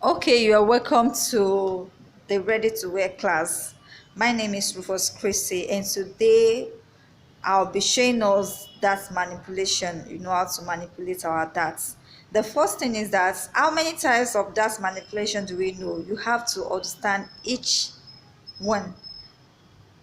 Okay, you are welcome to the Ready to Wear class. My name is Rufus Chrissy, and today I'll be showing us that manipulation. You know how to manipulate our darts. The first thing is that how many types of dart manipulation do we know? You have to understand each one.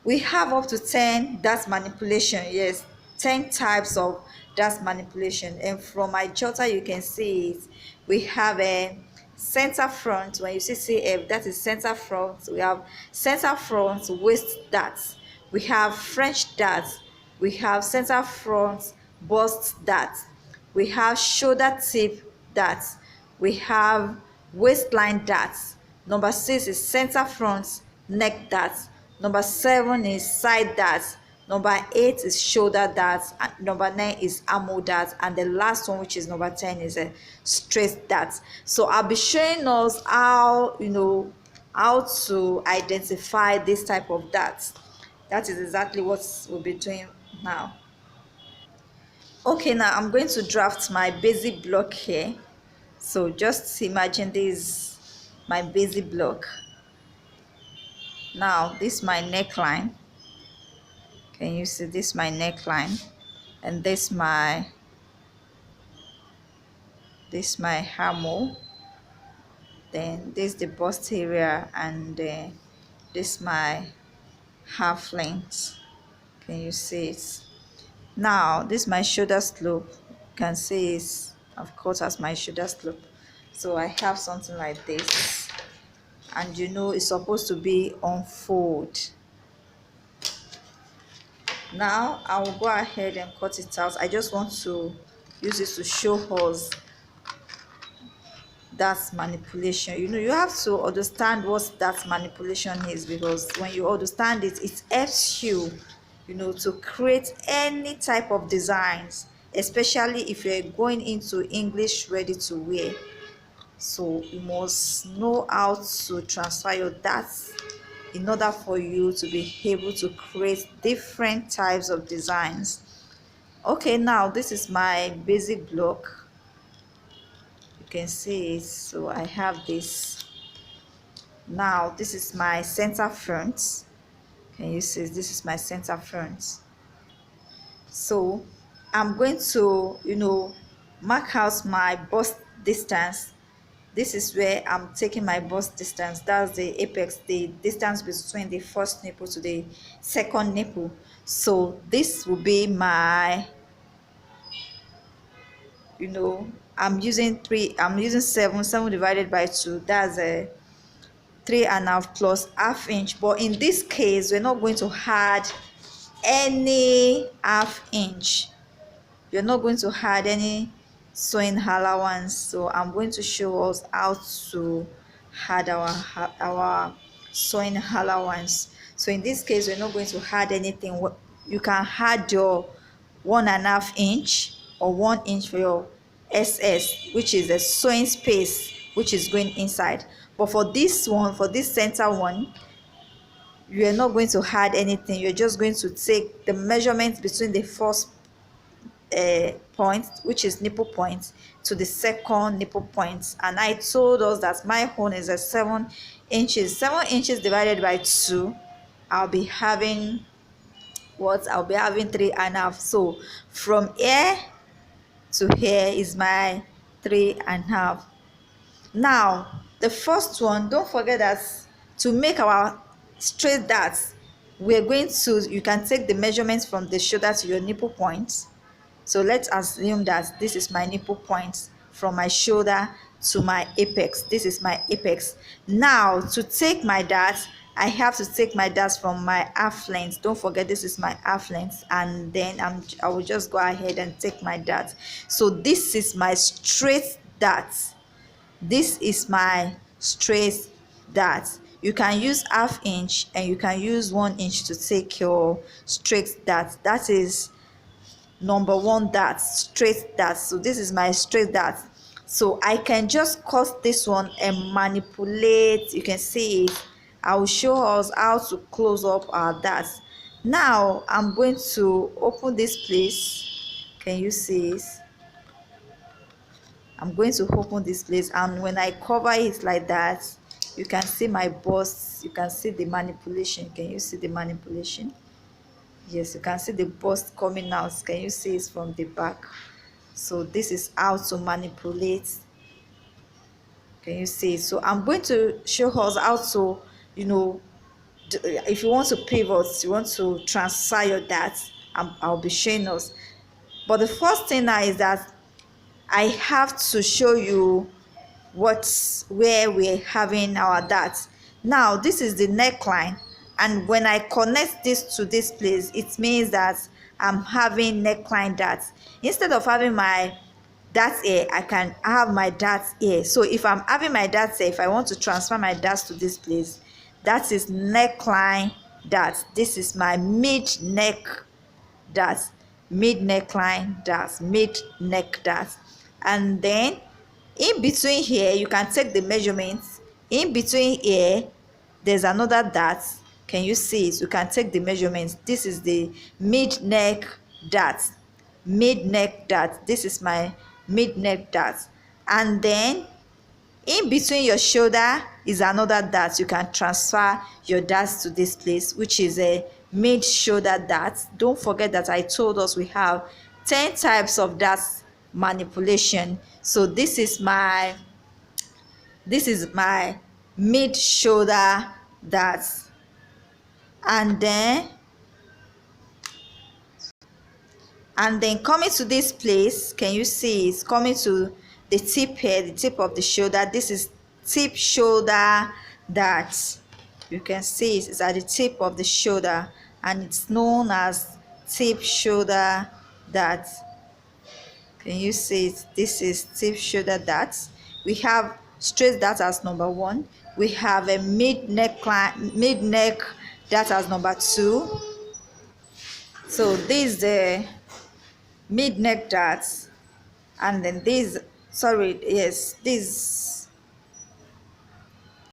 We have up to 10 dart manipulation. Yes, 10 types of dart manipulation, and from my jotter you can see it. We have a center front. When you see CF, that is center front. We have center front waist darts. We have French darts. We have center front bust darts. We have shoulder tip darts. We have waistline darts. Number 6 is center front neck darts. Number 7 is side darts. Number 8 is shoulder darts. And number 9 is armhole darts. And the last one, which is number 10, is a straight darts. So I'll be showing us how to identify this type of darts. That is exactly what we'll be doing now. Okay, now I'm going to draft my basic block here. So just imagine this my basic block. Now this my neckline. Can you see this my neckline? And this my armhole. Then this the bust area, and this my half length. Can you see it? Now this my shoulder slope. You can see it's of course as my shoulder slope. So I have something like this, and it's supposed to be on fold. Now I will go ahead and cut it out. I just want to use this to show us that manipulation. You have to understand what that manipulation is, because when you understand it, it helps you to create any type of designs, especially if you're going into English ready to wear. So you must know how to transfer your darts in order for you to be able to create different types of designs. Okay, now this is my basic block. You can see it. So I have this. Now this is my center front. Can you see this is my center front? So I'm going to mark out my bust distance. This is where I'm taking my bust distance. That's the apex, the distance between the first nipple to the second nipple. So this will be my, I'm using 7 divided by 2. That's a 3.5 plus half inch. But in this case, we're not going to add any half inch. You're not going to add any sewing allowance. So I'm going to show us how to add our sewing allowance. So in this case, we're not going to add anything. You can add your 1.5 inch or 1 inch for your SS, which is the sewing space which is going inside. But for this one, for this center one, you are not going to add anything. You're just going to take the measurement between the first point, which is nipple point, to the second nipple point. And I told us that my own is a 7 inches. 7 inches divided by 2, I'll be having 3.5. So from here to here is my 3.5. Now the first one, don't forget that to make our straight darts, you can take the measurements from the shoulder to your nipple point. So let's assume that this is my nipple point from my shoulder to my apex. This is my apex. Now to take my dart, I have to take my darts from my half length. Don't forget this is my half length, and then I will just go ahead and take my dart. So this is my straight dart. This is my straight dart. You can use half inch and you can use 1 inch to take your straight dart. That is number 1 dart, straight dart. So this is my straight dart. So I can just cut this one and manipulate. You can see it. I will show us how to close up our darts. Now I'm going to open this place. Can you see it? I'm going to open this place, and when I cover it like that, you can see my bust. You can see the manipulation. Can you see the manipulation? Yes, you can see the bust coming out. Can you see it from the back? So this is how to manipulate. Can you see? So I'm going to show us how to, you know, if you want to pivot, you want to transfer your dart, I'll be showing us. But the first thing now is that I have to show you where we're having our dart. Now this is the neckline, and when I connect this to this place, it means that I'm having neckline darts. Instead of having my dart here, I can have my dart here. So if I'm having my dart here, if I want to transfer my darts to this place, that is neckline dart. This is my mid neck dart, mid neckline dart, mid neck dart. And then in between here, you can take the measurements. In between here, there's another dart. Can you see it? You can take the measurements. This is the mid neck dart, mid neck dart. This is my mid neck dart. And then in between your shoulder is another dart. You can transfer your darts to this place, which is a mid shoulder dart. Don't forget that I told us we have 10 types of dart manipulation. So this is my mid shoulder dart. And then coming to this place, can you see it's coming to the tip here, the tip of the shoulder. This is tip shoulder dart. You can see it's at the tip of the shoulder, and it's known as tip shoulder dart. Can you see it? This is tip shoulder dart. We have straight dart as number 1. We have a mid neck dart as number 2. So this is the mid neck darts, and then this